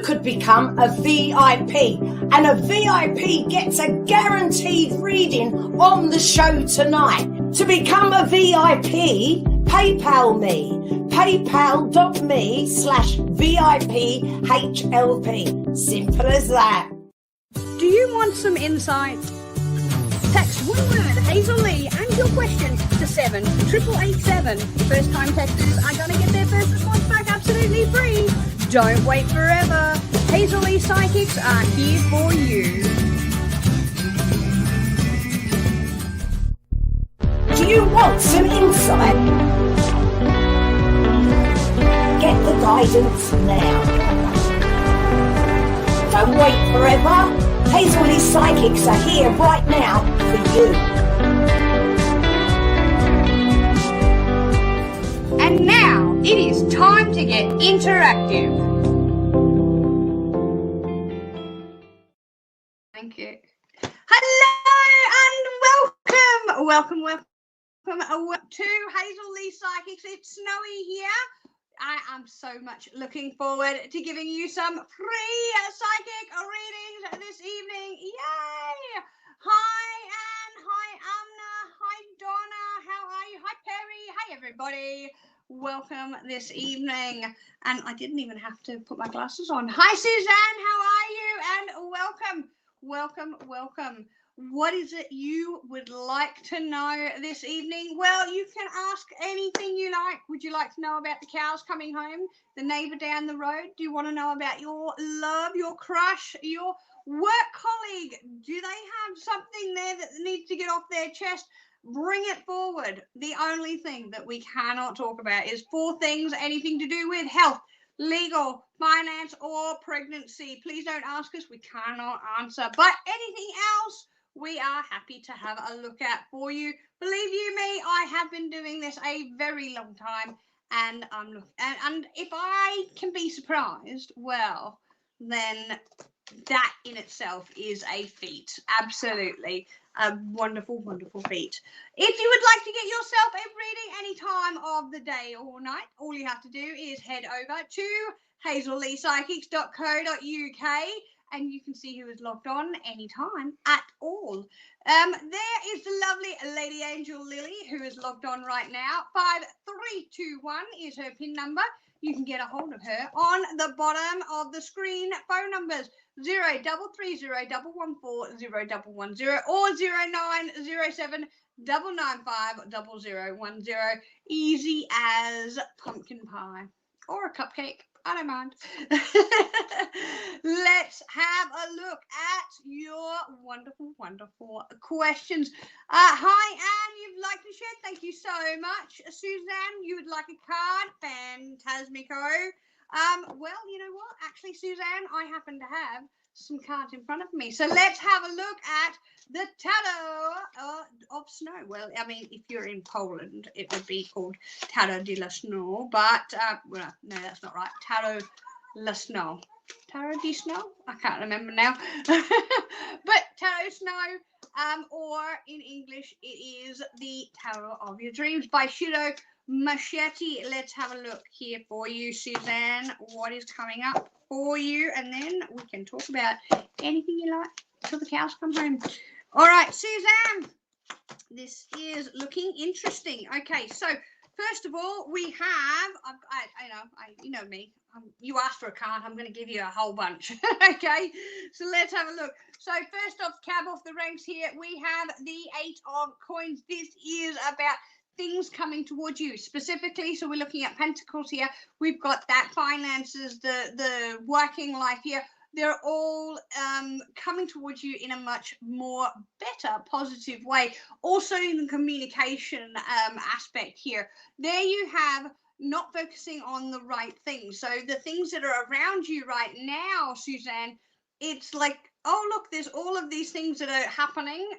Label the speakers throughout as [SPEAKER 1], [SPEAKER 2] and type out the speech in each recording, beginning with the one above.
[SPEAKER 1] you could become a VIP, and a VIP gets a guaranteed reading on the show tonight. To become a VIP, PayPal me, paypal.me/VIPHLP. Simple as that.
[SPEAKER 2] Do you want some insight? Text one word Hazel Lee and your questions to 78887. First time texters are going to get their first response back absolutely free. Don't wait forever. Hazel Lee Psychics are here for you.
[SPEAKER 1] Do you want some insight? Get the guidance now. Don't wait forever. Hazel Lee Psychics are here right now for you.
[SPEAKER 2] And now it is time to get interactive. Thank you. Hello and welcome to Hazel Lee Psychics. It's snowy here. I am so much looking forward to giving you some free psychic readings this evening. Yay! Hi, Anne. Hi, Amna. Hi, Donna. How are you? Hi, Perry. Hi, everybody. Welcome this evening. And I didn't even have to put my glasses on. Hi, Suzanne. How are you? And welcome. What is it you would like to know this evening? Well, you can ask anything you like. Would you like to know about the cows coming home, the neighbor down the road? Do you want to know about your love, your crush, your work colleague? Do they have something there that needs to get off their chest? Bring it forward. The only thing that we cannot talk about is 4 things, anything to do with health, legal, finance, or pregnancy. Please don't ask us. We cannot answer. But anything else, we are happy to have a look at for you. Believe you me, I have been doing this a very long time, and and if I can be surprised, well, then that in itself is a feat. Absolutely a wonderful feat. If you would like to get yourself a reading any time of the day or night, all you have to do is head over to hazelleepsychics.co.uk, and you can see who is logged on anytime at all. There is the lovely Lady Angel Lily, who is logged on right now. 5321 is her PIN number. You can get a hold of her on the bottom of the screen. Phone numbers 0330114010 or 0907-995-0010. Easy as pumpkin pie or a cupcake. I don't mind. Let's have a look at your wonderful questions. Hi, Anne, you'd like to share? Thank you so much. Suzanne, you would like a card? Fantasmico. Well, you know what? Actually, Suzanne, I happen to have some cards in front of me. So let's have a look at the Tarot of Snow. Well, I mean, if you're in Poland, it would be called Tarot de la Snow, but, well, no, that's not right. Tarot la Snow. Tarot de Snow? I can't remember now. But Tarot Snow, or in English, it is the Tarot of Your Dreams by Shiro Machete. Let's have a look here for you, Suzanne. What is coming up for you? And then we can talk about anything you like till the cows come home. All right, Suzanne, this is looking interesting. Okay, so first of all, we have, you know me. You asked for a card, I'm going to give you a whole bunch. Okay, so let's have a look. So first off, cab off the ranks here, we have the 8 of coins. This is about things coming towards you specifically. So we're looking at pentacles here. We've got that finances, the working life here. They're all coming towards you in a much more better, positive way. Also in the communication aspect here, there you have not focusing on the right things. So the things that are around you right now, Suzanne, it's like, oh, look, there's all of these things that are happening,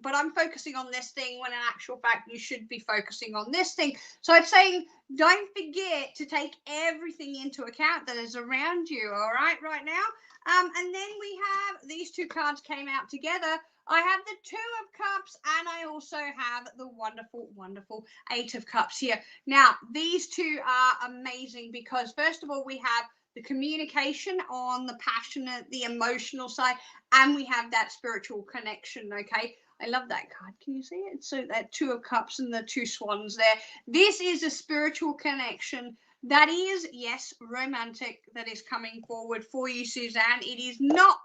[SPEAKER 2] but I'm focusing on this thing when in actual fact you should be focusing on this thing. So I'm saying don't forget to take everything into account that is around you, all right now. And then we have these 2 cards came out together. I have the 2 of Cups, and I also have the wonderful 8 of Cups here. Now, these 2 are amazing because, first of all, we have the communication on the passionate, the emotional side, and we have that spiritual connection. Okay, I love that card. Can you see it? So that 2 of Cups and the 2 swans there. This is a spiritual connection that is, yes, romantic, that is coming forward for you, Suzanne. It is not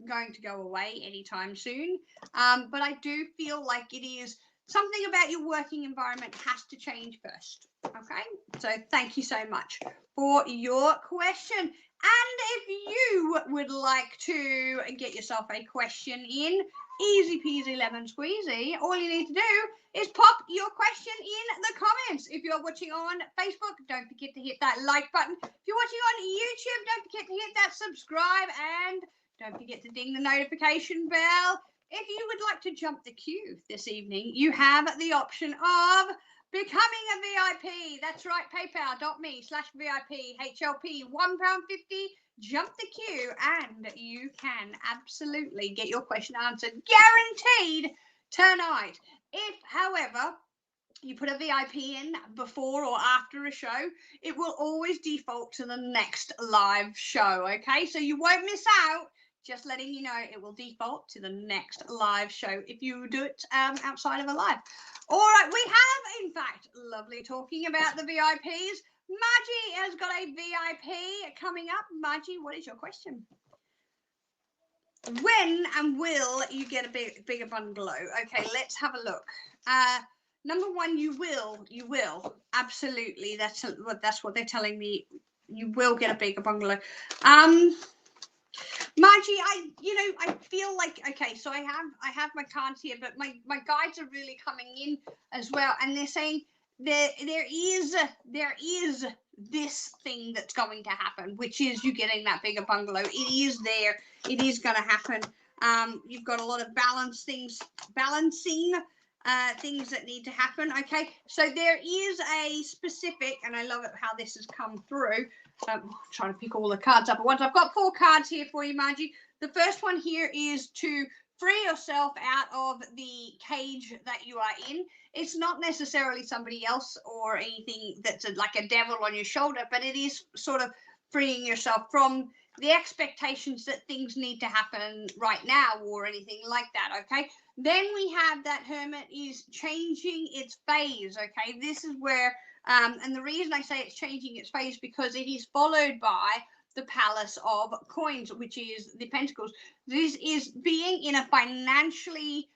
[SPEAKER 2] going to go away anytime soon, but I do feel like it is something about your working environment has to change first. Okay, so thank you so much for your question. And if you would like to get yourself a question in, easy peasy lemon squeezy, all you need to do is pop your question in the comments. If you're watching on Facebook, don't forget to hit that like button. If you're watching on YouTube, don't forget to hit that subscribe, and don't forget to ding the notification bell. If you would like to jump the queue this evening, you have the option of becoming a VIP. That's right, paypal.me/VIP, HLP, £1.50. Jump the queue and you can absolutely get your question answered, guaranteed, tonight. If, however, you put a VIP in before or after a show, it will always default to the next live show, okay? So you won't miss out. Just letting you know, it will default to the next live show if you do it outside of a live. All right, we have, in fact, lovely talking about the VIPs. Margie has got a VIP coming up. Margie, what is your question? When and will you get a bigger bungalow? Okay, let's have a look. Number one, you will. Absolutely. That's what they're telling me. You will get a bigger bungalow. Margie, I feel like, okay, so I have my cards here, but my guides are really coming in as well, and they're saying there is this thing that's going to happen, which is you getting that bigger bungalow. It is there. It is going to happen. You've got a lot of balancing things that need to happen. Okay, so there is a specific, and I love it how this has come through. I'm trying to pick all the cards up at once. I've got 4 cards here for you, Margie. The first one here is to free yourself out of the cage that you are in. It's not necessarily somebody else or anything that's like a devil on your shoulder, but it is sort of freeing yourself from the expectations that things need to happen right now or anything like that, okay? Then we have that Hermit is changing its phase, okay? This is where, and the reason I say it's changing its phase because it is followed by the Palace of Coins, which is the Pentacles. This is being in a financially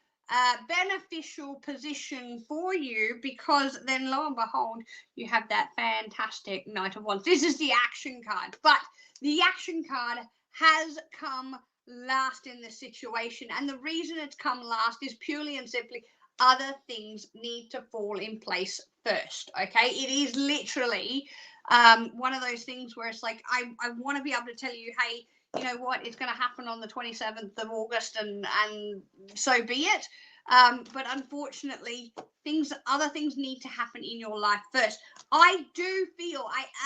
[SPEAKER 2] beneficial position for you, because then lo and behold, you have that fantastic Knight of Wands. This is the action card, but the action card has come last in this situation, and the reason it's come last is purely and simply other things need to fall in place first. Okay, it is literally one of those things where it's like I want to be able to tell you, hey, you know what, it's going to happen on the 27th of August, and so be it. But unfortunately, other things need to happen in your life first. I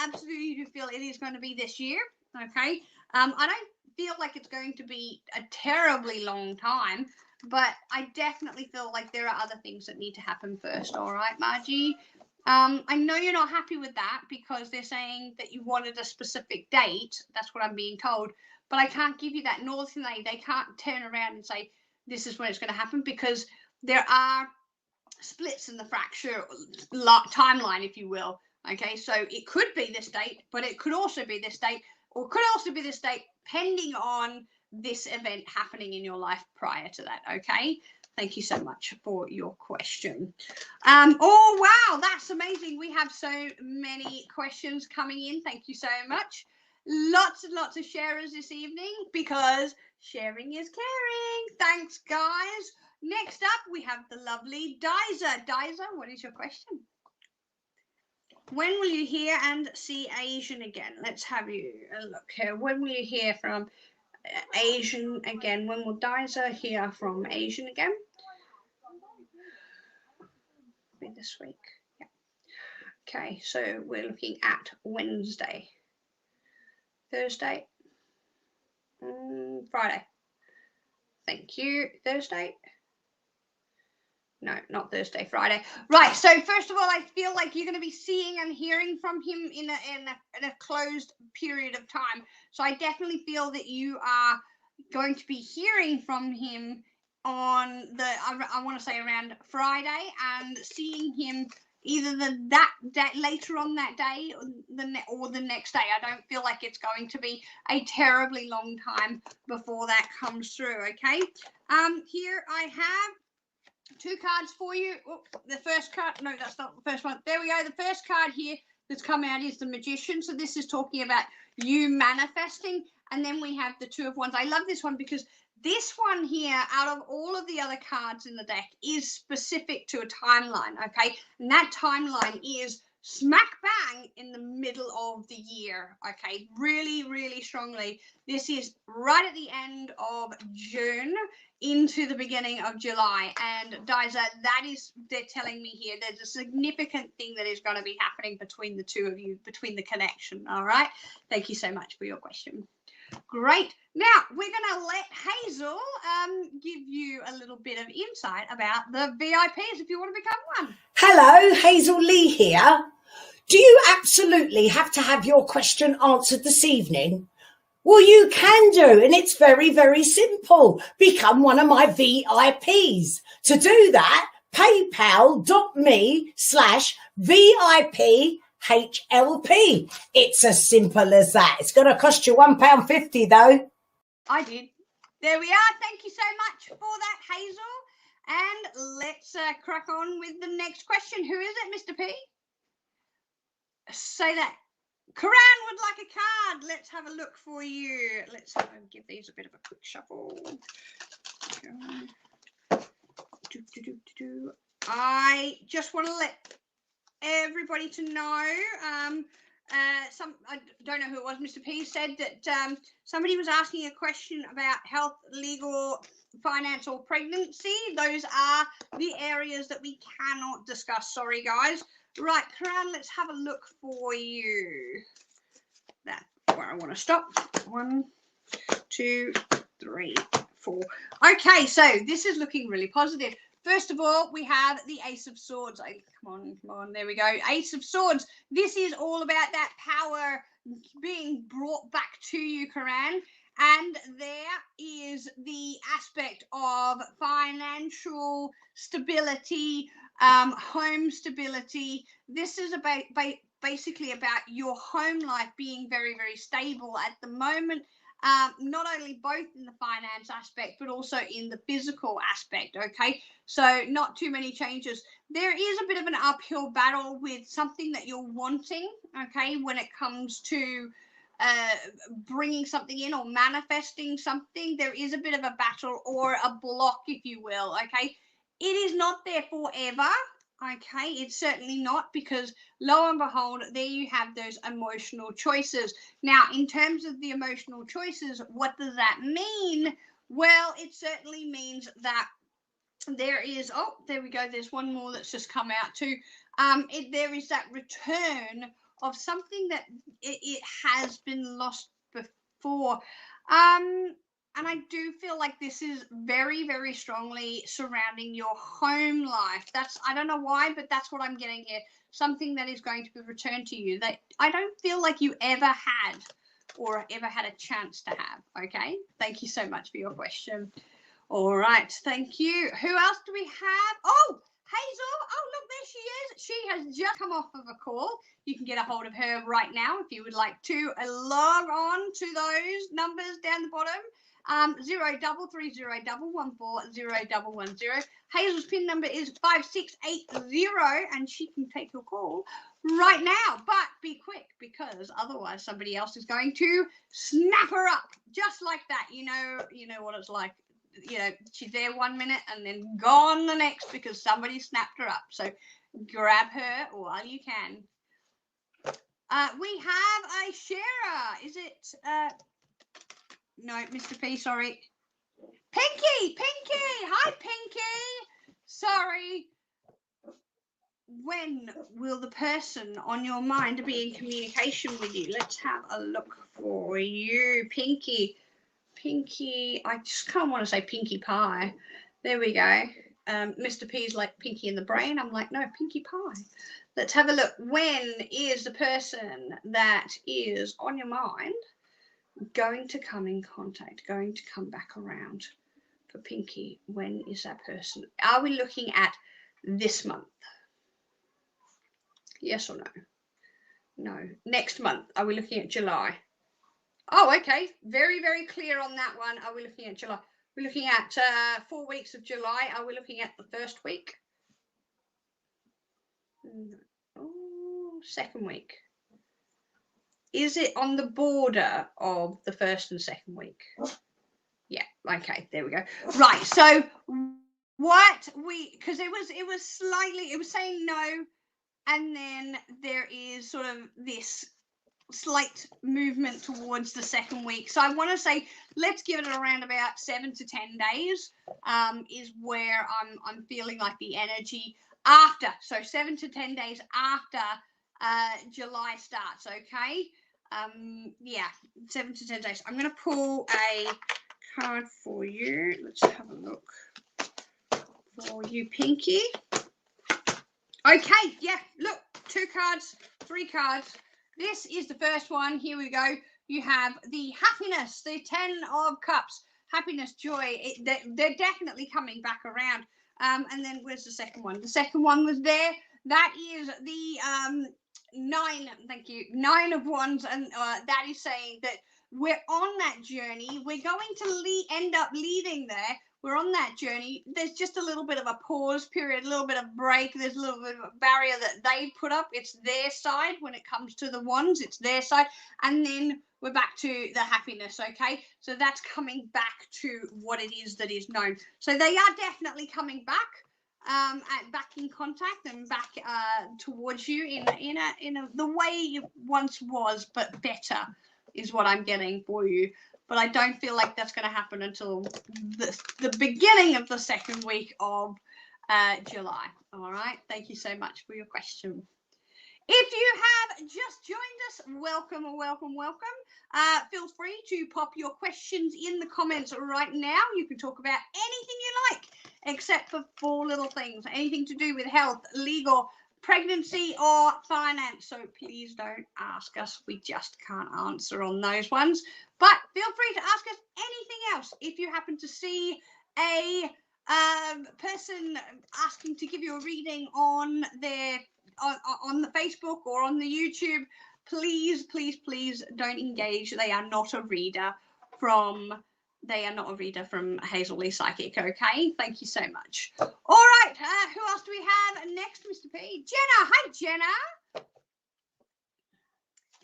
[SPEAKER 2] absolutely do feel it is going to be this year. Okay, I don't feel like it's going to be a terribly long time, but I definitely feel like there are other things that need to happen first. All right, Margie. I know you're not happy with that because they're saying that you wanted a specific date. That's what I'm being told, but I can't give you that. Nor can they can't turn around and say this is when it's going to happen, because there are splits in the fracture timeline, if you will. Okay, so it could be this date, but it could also be this date, or could also be this date, depending on this event happening in your life prior to that. Okay, thank you so much for your question. Oh wow, that's amazing. We have so many questions coming in. Thank you so much. Lots and lots of sharers this evening, because sharing is caring. Thanks, guys. Next up, we have the lovely Diza. Diza, what is your question? When will you hear and see Asian again? Let's have you look here. When will you hear from Asian again? When will Diza hear from Asian again? Be this week. Yeah. Okay, so we're looking at Wednesday, Thursday, Friday. Thank you. Thursday, No, not Thursday, Friday. Right. So first of all, I feel like you're going to be seeing and hearing from him in a closed period of time. So I definitely feel that you are going to be hearing from him on I want to say around Friday, and seeing him either that later on that day or the next day. I don't feel like it's going to be a terribly long time before that comes through. Okay. Here I have 2 cards for you. Oh, the first card, no, that's not the first one. There we go. The first card here that's come out is the Magician. So this is talking about you manifesting. And then we have the 2 of Wands. I love this one because this one here, out of all of the other cards in the deck, is specific to a timeline, okay? And that timeline is smack bang in the middle of the year, okay? Really, really strongly. This is right at the end of June into the beginning of July. And Diza, that is, they're telling me here, there's a significant thing that is going to be happening between the 2 of you, between the connection, all right? Thank you so much for your question. Great. Now, we're going to let Hazel give you a little bit of insight about the VIPs if you want to become one.
[SPEAKER 1] Hello, Hazel Lee here. Do you absolutely have to have your question answered this evening? Well, you can do, and it's very, very simple. Become one of my VIPs. To do that, paypal.me/VIP HLP. It's as simple as that. It's going to cost you £1.50 though.
[SPEAKER 2] I did. There we are. Thank you so much for that, Hazel. And let's crack on with the next question. Who is it, Mr. P? Say that. Karan would like a card. Let's have a look for you. Let's give these a bit of a quick shuffle. I just want to let everybody to know, I don't know who it was, Mr. P said that somebody was asking a question about health, legal, finance, or pregnancy. Those are the areas that we cannot discuss. Sorry, guys. Right, Karan, let's have a look for you. That's where I want to stop. 1, 2, 3, 4. Okay, so this is looking really positive. First of all, we have the Ace of Swords. Come on, there we go. Ace of Swords. This is all about that power being brought back to you, Karan. And there is the aspect of financial stability, home stability. This is about basically about your home life being very, very stable at the moment. Not only both in the finance aspect, but also in the physical aspect, okay? So not too many changes. There is a bit of an uphill battle with something that you're wanting, okay, when it comes to bringing something in or manifesting something. There is a bit of a battle or a block, if you will, okay? It is not there forever, okay? It's certainly not, because lo and behold, there you have those emotional choices. Now, in terms of the emotional choices, what does that mean? Well, it certainly means that there is, oh, there we go. There's one more that's just come out too. There is that return of something that it has been lost before. And I do feel like this is very, very strongly surrounding your home life. I don't know why, but that's what I'm getting here. Something that is going to be returned to you that I don't feel like you ever had or ever had a chance to have. Okay. Thank you so much for your question. All right. Thank you. Who else do we have? Oh, Hazel. Oh, look, there she is. She has just come off of a call. You can get a hold of her right now if you would like to log on to those numbers down the bottom. 0330114010. Hazel's PIN number is 5680, and she can take your call right now. But be quick, because otherwise somebody else is going to snap her up just like that. You know what it's like. You know, she's there 1 minute and then gone the next because somebody snapped her up. So grab her while you can. We have a sharer. Is it? No, Mr. P, sorry. Pinky! Hi, Pinky! Sorry. When will the person on your mind be in communication with you? Let's have a look for you, Pinky. I just kind of want to say Pinkie Pie. There we go. Mr. P's like Pinky in the Brain. I'm like, no, Pinkie Pie. Let's have a look. When is the person that is on your mind going to come in contact, going to come back around for Pinky? When is that person? Are we looking at this month? Yes or no? No. Next month. Are we looking at July? Oh, okay. Very, very clear on that one. Are we looking at July? We're looking at 4 weeks of July. Are we looking at the first week? Oh, second week. Is it on the border of the first and second week? Yeah. Okay. There we go. Right. So what because it was slightly, it was saying no, and then there is sort of this slight movement towards the second week. So I want to say let's give it around about 7 to 10 days is where I'm feeling like the energy after. So 7 to 10 days after July starts. Okay. Yeah, 7 to 10 days. I'm going to pull a card for you. Let's have a look for you, Pinky. Okay. Yeah. Look, 2 cards, 3 cards. This is the first one. Here we go. You have the happiness, the 10 of Cups, happiness, joy. They're definitely coming back around. And then where's the second one? The second one was there. That is the 9. Thank you. 9 of Wands, and that is saying that we're on that journey. We're going to end up leaving there. We're on that journey. There's just a little bit of a pause period, a little bit of break. There's a little bit of a barrier that they put up. It's their side when it comes to the Wands. It's their side. And then we're back to the happiness, okay? So that's coming back to what it is that is known. So they are definitely coming back, back in contact and back towards you in the way it once was, but better is what I'm getting for you. But I don't feel like that's going to happen until the beginning of the second week of July. All right. Thank you so much for your question. If you have just joined us, welcome, welcome, welcome. Feel free to pop your questions in the comments right now. You can talk about anything you like, except for 4 little things. Anything to do with health, legal, pregnancy, or finance. So please don't ask us. We just can't answer on those ones. But feel free to ask us anything else. If you happen to see a person asking to give you a reading on their on the Facebook or on the YouTube, please, please, please don't engage. They are not a reader from Hazel Lee Psychic. Okay, thank you so much. All right, who else do we have next, Mr. P? Jenna. Hi, Jenna.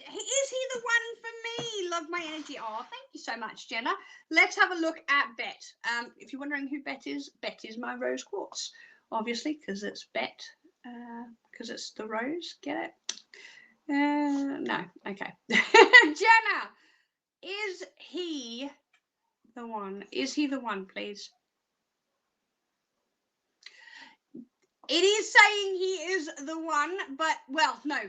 [SPEAKER 2] Is he the one for me? Love my energy. Oh, thank you so much, Jenna. Let's have a look at Bet. If you're wondering who Bet is my rose quartz, obviously, because it's Bet, because it's the rose. Get it? No. Okay. Jenna, is he the one? Is he the one, please? It is saying he is the one, but, well, no.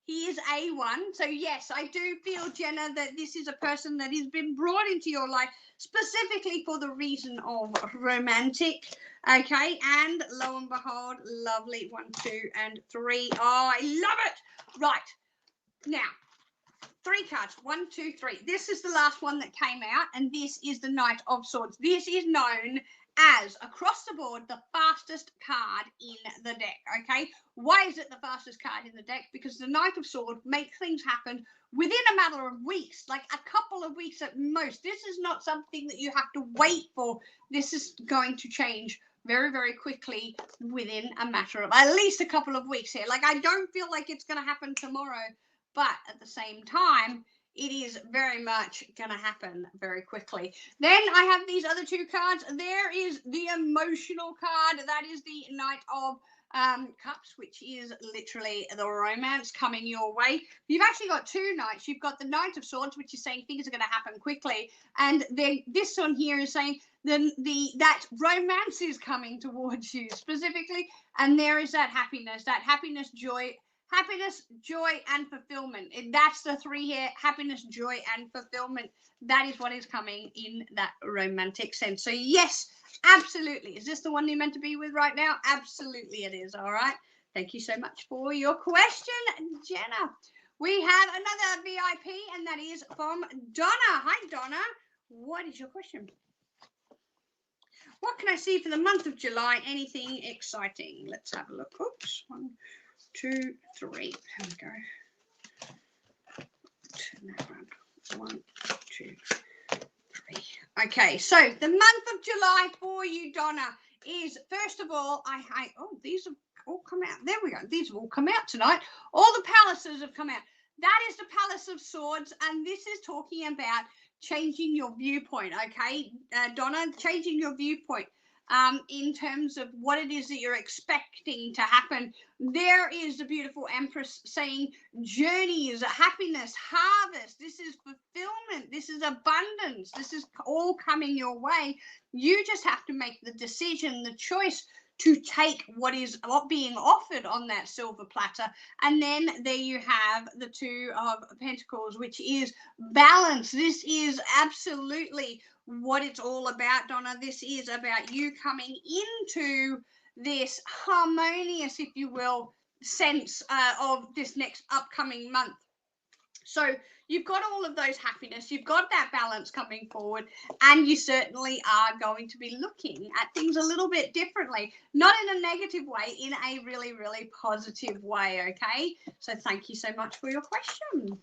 [SPEAKER 2] He is a one. So, yes, I do feel, Jenna, that this is a person that has been brought into your life specifically for the reason of romantic. Okay, and lo and behold, lovely 1, 2, and 3. Oh, I love it. Right. Now, 3 cards. 1, 2, 3. This is the last one that came out, and this is the Knight of Swords. This is known as, across the board, the fastest card in the deck. Okay, why is it the fastest card in the deck? Because the Knight of Swords makes things happen within a matter of weeks, like a couple of weeks at most. This is not something that you have to wait for. This is going to change very, very quickly within a matter of at least a couple of weeks here. Like, I don't feel like it's going to happen tomorrow, but at the same time, it is very much going to happen very quickly. Then I have these other 2 cards. There is the emotional card. That is the Knight of Cups, which is literally the romance coming your way. You've actually got 2 knights. You've got the Knight of Swords, which is saying things are going to happen quickly. And then this one here is saying that romance is coming towards you specifically. And there is that happiness, joy, Happiness, joy, and fulfillment. That's the three here. Happiness, joy, and fulfillment. That is what is coming in that romantic sense. So yes, absolutely. Is this the one you're meant to be with right now? Absolutely it is. All right. Thank you so much for your question, Jenna. We have another VIP, and that is from Donna. Hi, Donna. What is your question? What can I see for the month of July? Anything exciting? Let's have a look. Oops. 1, 2, 3. There we go. Turn that around. 1, 2, 3. Okay, so the month of July for you, Donna, is first of all, these have all come out. There we go. These have all come out tonight. All the palaces have come out. That is the Palace of Swords, and this is talking about changing your viewpoint, okay, Donna, changing your viewpoint in terms of what it is that you're expecting to happen. There is the beautiful Empress saying journeys, happiness, harvest. This is fulfillment. This is abundance. This is all coming your way. You just have to make the decision, the choice to take what is being offered on that silver platter. And then there you have the Two of Pentacles, which is balance. This is absolutely what it's all about, Donna. This is about you coming into this harmonious, if you will, sense of this next upcoming month. So you've got all of those happiness, you've got that balance coming forward, and you certainly are going to be looking at things a little bit differently, not in a negative way, in a really, really positive way, okay? So thank you so much for your question.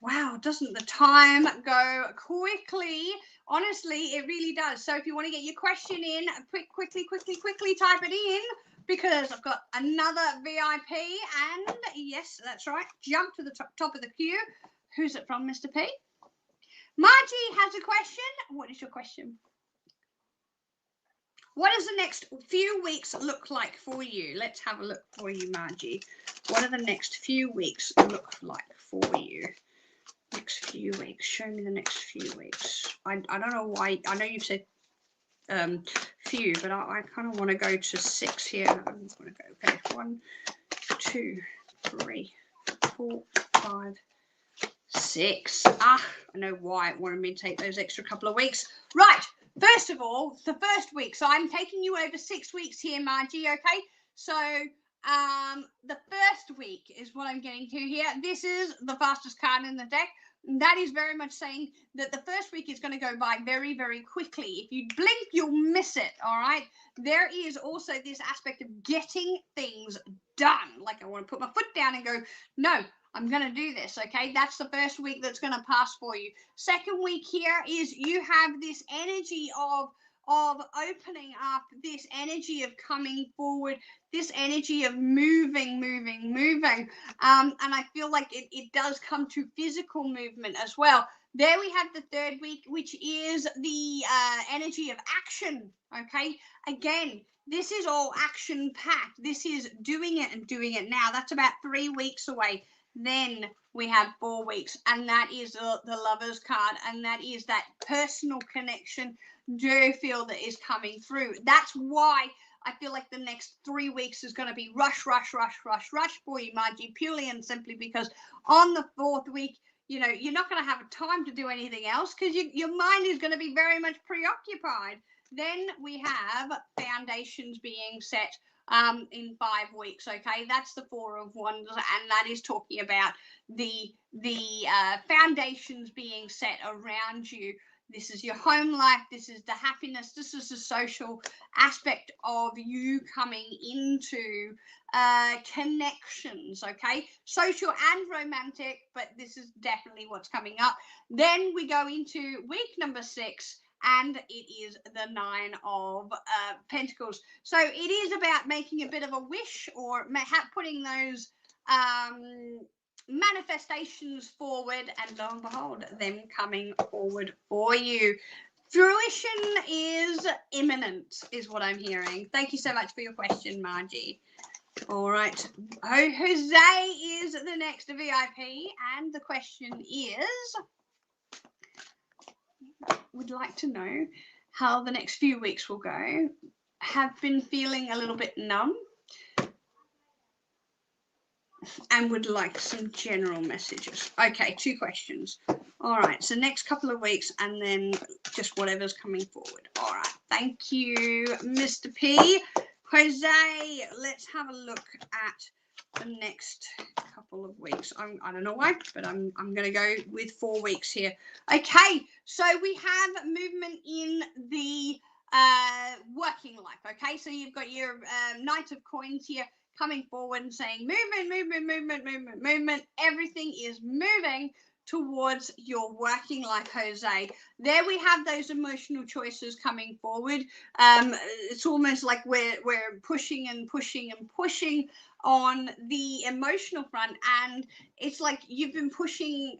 [SPEAKER 2] Wow, doesn't the time go quickly? Honestly, it really does. So if you want to get your question in, quickly type it in, because I've got another VIP, and yes, that's right, jump to the top of the queue. Who's it from, Mr. P? Margie has a question. What is your question? What does the next few weeks look like for you? Let's have a look for you, Margie. What do the next few weeks look like for you? Next few weeks. Show me the next few weeks. I don't know why. I know you've said few, but I kind of want to go to 6 here. I'm going to go, okay, 1, 2, 3, 4, 5, 6. I know why it wanted me to take those extra couple of weeks. Right. First of all, the first week. So I'm taking you over 6 weeks here, Margie. Okay. So the first week is what I'm getting to here. This is the fastest card in the deck. That is very much saying that the first week is going to go by very, very quickly. If you blink, you'll miss it. All right. There is also this aspect of getting things done. Like I want to put my foot down and go, no, I'm going to do this. Okay. That's the first week that's going to pass for you. Second week here is you have this energy of opening up, this energy of coming forward, this energy of moving. And I feel like it does come to physical movement as well. There we have the third week, which is the energy of action. Okay. Again, this is all action packed. This is doing it and doing it now. That's about 3 weeks away. Then we have 4 weeks, and that is the Lover's card, and that is that personal connection. Do you feel that is coming through? That's why I feel like the next 3 weeks is going to be rush for you, Margie, purely and simply because on the 4th week, you know, you're not going to have time to do anything else because your mind is going to be very much preoccupied. Then we have foundations being set in 5 weeks. Okay, that's the 4 of Wands, and that is talking about the foundations being set around you. This is your home life. This is the happiness. This is the social aspect of you coming into connections, okay? Social and romantic, but this is definitely what's coming up. Then we go into week number 6, and it is the 9 of Pentacles. So it is about making a bit of a wish or putting those manifestations forward, and lo and behold, them coming forward for you. Fruition is imminent, is what I'm hearing. Thank you so much for your question, Margie. All right. Jose is the next VIP, and the question is, would like to know how the next few weeks will go. Have been feeling a little bit numb. and would like some general messages. Okay, 2 questions. All right, so next couple of weeks and then just whatever's coming forward. All right, thank you, Mr. P. Jose, let's have a look at the next couple of weeks. I don't know why, but I'm going to go with 4 weeks here. Okay, so we have movement in the working life. Okay, so you've got your Knight of Coins here coming forward and saying movement. Everything is moving towards your working life, Jose. There we have those emotional choices coming forward. It's almost like we're pushing on the emotional front, and it's like you've been pushing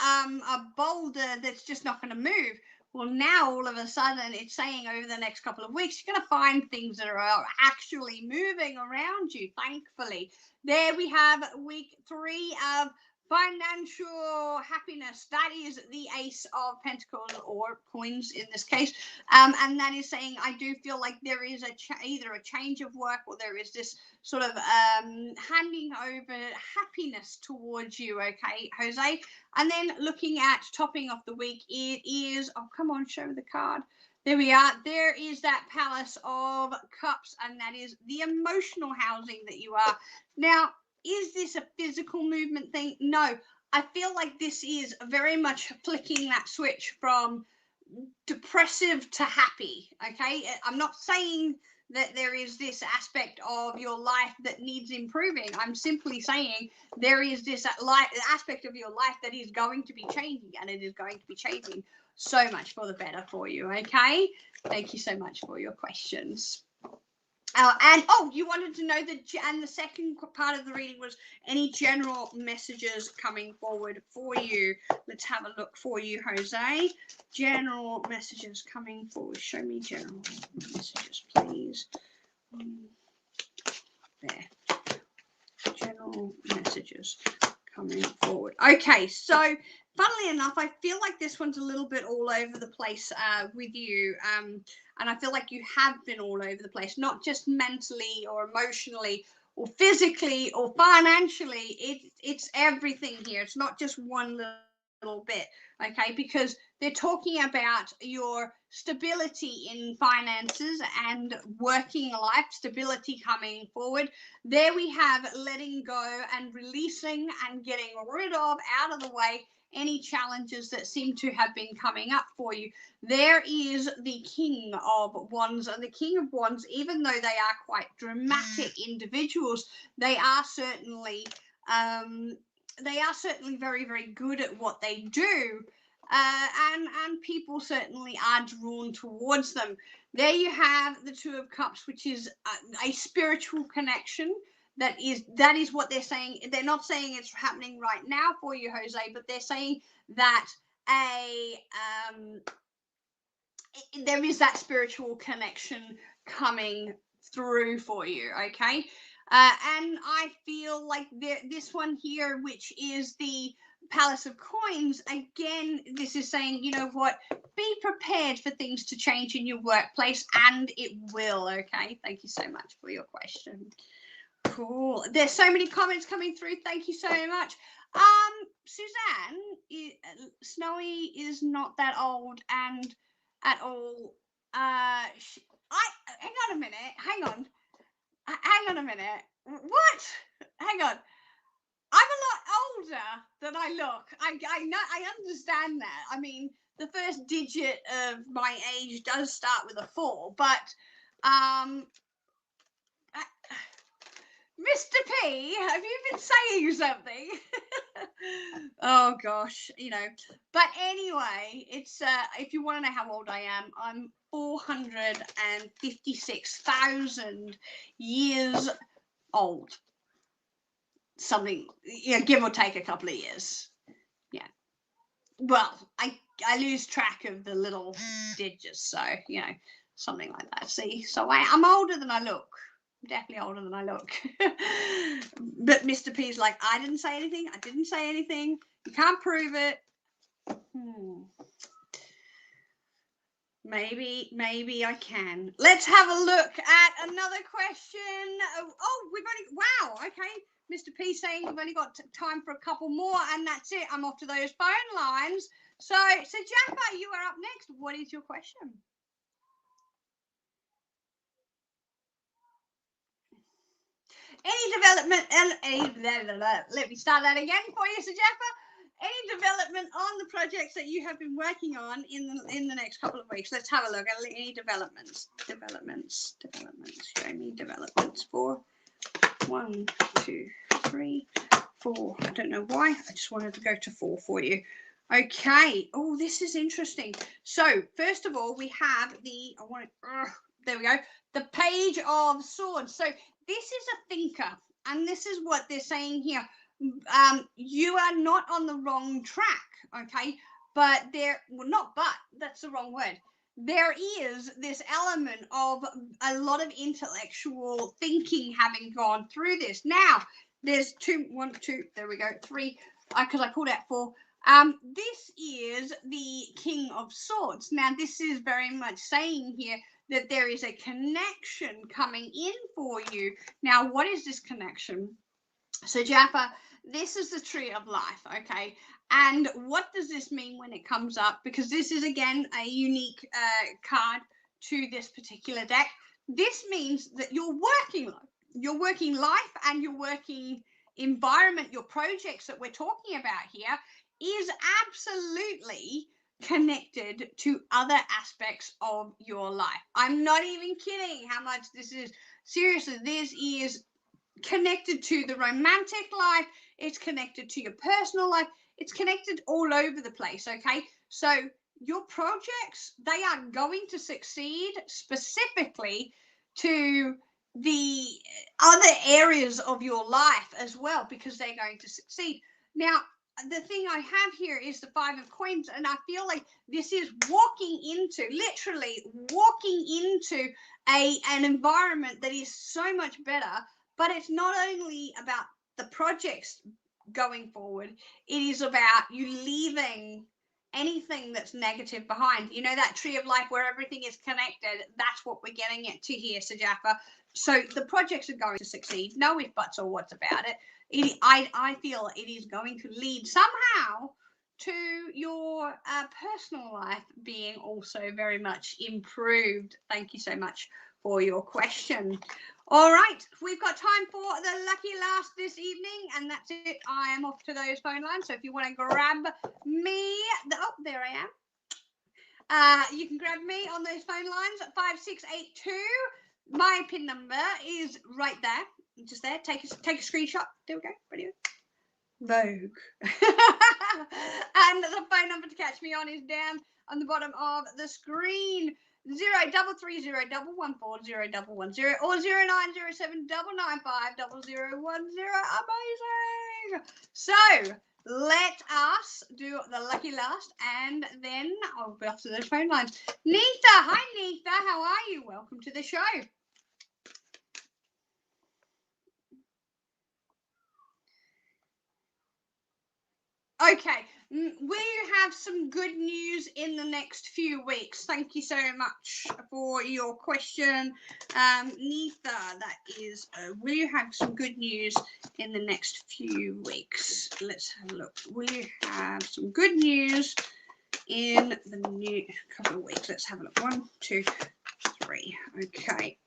[SPEAKER 2] a boulder that's just not going to move. Well, now all of a sudden it's saying over the next couple of weeks, you're going to find things that are actually moving around you, thankfully. There we have week 3 of financial happiness. That is the Ace of Pentacles, or coins in this case. And that is saying, I do feel like there is either a change of work, or there is this sort of handing over happiness towards you, okay, Jose? And then looking at topping off the week, it is, oh, come on, show me the card. There we are. There is that Palace of Cups, and that is the emotional housing that you are. Now, is this a physical movement thing? No. I feel like this is very much flicking that switch from depressive to happy, okay? I'm not saying that there is this aspect of your life that needs improving. I'm simply saying there is this aspect of your life that is going to be changing, and it is going to be changing so much for the better for you, okay? Thank you so much for your questions. You wanted to know and the second part of the reading was any general messages coming forward for you. Let's have a look for you, Jose. General messages coming forward. Show me general messages, please. There. General messages coming forward. Okay, so funnily enough, I feel like this one's a little bit all over the place with you. And I feel like you have been all over the place, not just mentally or emotionally or physically or financially. It's everything here. It's not just one little bit, okay? Because they're talking about your stability in finances and working life, stability coming forward. There we have letting go and releasing and getting rid of, out of the way, any challenges that seem to have been coming up for you. There is the King of Wands, and the King of Wands, even though they are quite dramatic individuals, they are certainly very, very good at what they do, and people certainly are drawn towards them. There you have the Two of Cups, which is a spiritual connection. That is what they're saying. They're not saying it's happening right now for you, Jose, but they're saying that there is that spiritual connection coming through for you, okay? And I feel like this one here, which is the Palace of Coins, again, this is saying, you know what, be prepared for things to change in your workplace, and it will, okay? Thank you so much for your question. Cool. There's so many comments coming through. Thank you so much. Suzanne, Snowy is not that old and at all. Hang on a minute. Hang on a minute. What? Hang on. I'm a lot older than I look. I know. I understand that. I mean, the first digit of my age does start with a 4, but Mr. P, have you been saying something? Oh gosh, you know. But anyway, it's if you want to know how old I am, I'm 456,000 years old. Something, yeah, give or take a couple of years. Yeah. Well, I lose track of the little digits, so you know, something like that. See, so I'm older than I look. Definitely older than I look. But Mr. P's like, I didn't say anything. You can't prove it. Maybe I can. Let's have a look at another question. Oh, we've only, wow, okay. Mr. P saying we've only got time for a couple more, and that's it. I'm off to those phone lines. So Jaffa, you are up next. What is your question? Any development, let me start that again for you, Sir Jaffa. Any development on the projects that you have been working on in the next couple of weeks? Let's have a look at any developments. Show me developments for 1, 2, 3, 4. I don't know why. I just wanted to go to 4 for you. Okay. Oh, this is interesting. So first of all, we have there we go. The Page of Swords. So this is a thinker, and this is what they're saying here. You are not on the wrong track, okay? But that's the wrong word. There is this element of a lot of intellectual thinking having gone through this. Now, there's 2, 1, 2, there we go, 3, because I pulled out 4. This is the King of Swords. Now, this is very much saying here that there is a connection coming in for you. Now, what is this connection? So, Jaffa, this is the Tree of Life, okay? And what does this mean when it comes up? Because this is, again, a unique card to this particular deck. This means that your working life and your working environment, your projects that we're talking about here, is absolutely connected to other aspects of your life. I'm not even kidding how much this is. Seriously, this is connected to the romantic life. It's connected to your personal life. It's connected all over the place, okay? So your projects, they are going to succeed specifically to the other areas of your life as well, because they're going to succeed. Now, the thing I have here is the 5 of Coins, and I feel like this is literally walking into an environment that is so much better. But it's not only about the projects going forward, it is about you leaving anything that's negative behind. You know, that Tree of Life where everything is connected, that's what we're getting at to here, Sir Jaffa. So the projects are going to succeed. No if, buts, or what's about it. I feel it is going to lead somehow to your personal life being also very much improved. Thank you so much for your question. All right, we've got time for the lucky last this evening, and that's it. I am off to those phone lines, so if you want to grab me, there I am. You can grab me on those phone lines at 5682. My PIN number is right there, just there. Take a screenshot. There we go. Ready? Vogue. And the phone number to catch me on is down on the bottom of the screen. 0330114010 or 0907995010. Amazing. So let us do the lucky last, and then I'll be off to those phone lines. Neetha, hi Neetha, how are you? Welcome to the show. Okay, will you have some good news in the next few weeks? Thank you so much for your question, Neetha. That is, will you have some good news in the next few weeks? Let's have a look. Will you have some good news in the new couple of weeks? Let's have a look. 1, 2, 3. Okay.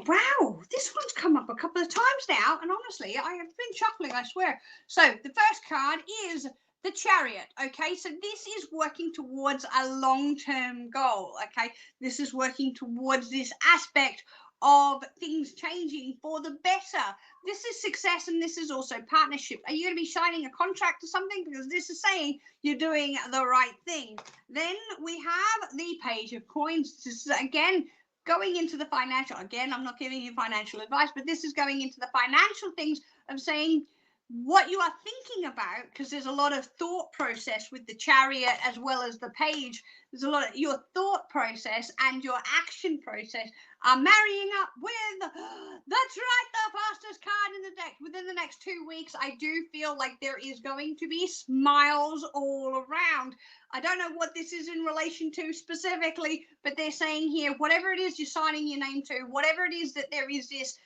[SPEAKER 2] Wow, this one's come up a couple of times now, and honestly, I have been chuckling, I swear. So the first card is the Chariot, okay? So this is working towards a long-term goal, okay? This is working towards this aspect of things changing for the better. This is success, and this is also partnership. Are you going to be signing a contract or something? Because this is saying you're doing the right thing. Then we have the Page of Coins. This is, again, going into the financial. Again, I'm not giving you financial advice, but this is going into the financial things of saying what you are thinking about, because there's a lot of thought process with the Chariot as well as the Page. There's a lot of your thought process and your action process are marrying up with, that's right, the fastest card in the deck. Within the next 2 weeks, I do feel like there is going to be smiles all around. I don't know what this is in relation to specifically, but they're saying here, whatever it is you're signing your name to, whatever it is that there is this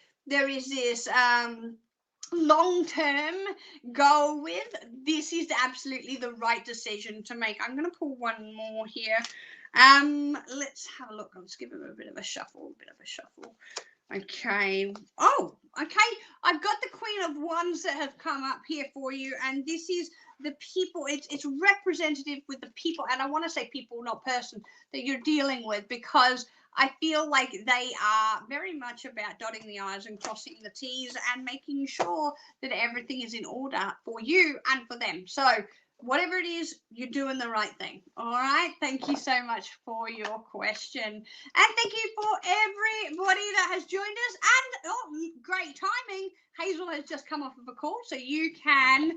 [SPEAKER 2] long-term goal with, this is absolutely the right decision to make. I'm going to pull one more here. Let's have a look. Let's give him a bit of a shuffle. Okay. Oh, okay. I've got the Queen of Wands that have come up here for you, and this is the people. It's representative with the people, and I want to say people, not person, that you're dealing with, because I feel like they are very much about dotting the I's and crossing the T's and making sure that everything is in order for you and for them. So whatever it is, you're doing the right thing. All right. Thank you so much for your question. And thank you for everybody that has joined us. And great timing. Hazel has just come off of a call, so you can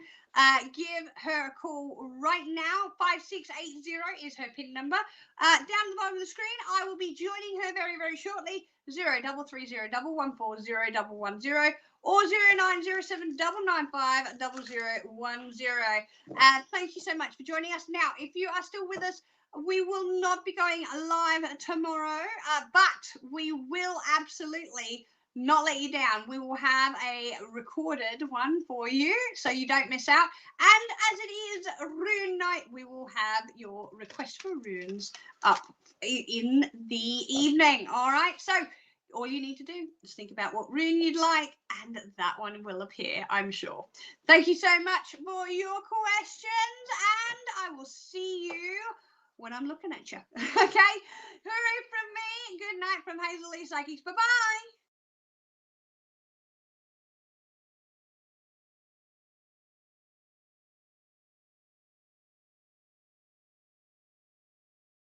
[SPEAKER 2] give her a call right now. 5680 is her PIN number. Down at the bottom of the screen, I will be joining her very, very shortly. 0330114010 or 0907995010. Thank you so much for joining us. Now, if you are still with us, we will not be going live tomorrow, but we will absolutely not let you down. We will have a recorded one for you so you don't miss out. And as it is rune night, we will have your request for runes up in the evening. All right, so all you need to do is think about what rune you'd like, and that one will appear, I'm sure. Thank you so much for your questions, and I will see you when I'm looking at you. Okay, hooray from me. Good night from Hazel Lee Psychics. Bye-bye.